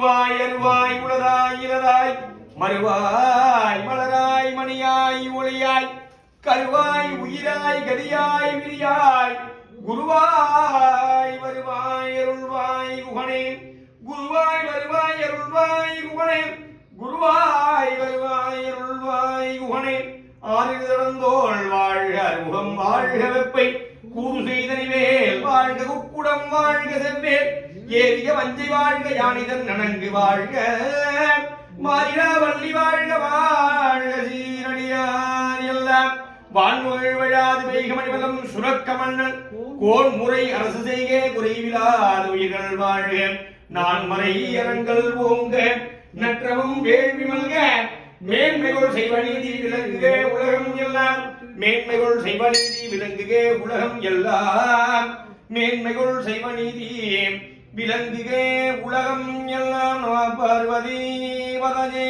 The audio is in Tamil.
உருவாய் அருவாய் உளதாய் இலதாய் மறுவாய் மலராய் மணியாய் ஒளியாய் கருவாய் உயிராய் கதியாய் விரியாய் குருவாய் வருவாய் அருள்வாய் குகனே குருவாய் வருவாய் அருள்வாய் குகனே குருவாய் வருவாய் அருள்வாய் குகனே ஆறில் திறந்தோள் வாழ்க அருமுகம் வாழ்க வெப்பை கூறு செய்தனிவேல் வாழ்க குக்குடம் வாழ்க செவ்வேல் ஏறிய வஞ்சி வாழ்க யானிதன் நனங்கு வாழ்க மாறிடா வள்ளி வாழ்க வாழ்க சீரடியார் எல்லாம் வான்முகில் விழாது மேகமணிவலம் சுரக்க மன்னன் கோன் முறை அரசு செய்கே குறைவிலாது உயிர்கள் வாழ்க நான்மறை அரங்கள் ஓங்க நற்றவும் வேள்வி மல்க மேன்மைகள் செய்வநீதி விளங்குக உலகம் எல்லாம் மேன்மைகள் செய்வநீதி விளங்குக உலகம் எல்லாம் மேன்மைகள் செய்வநீதி விளங்குக உலகம் எல்லாம் பார்வதி வதனே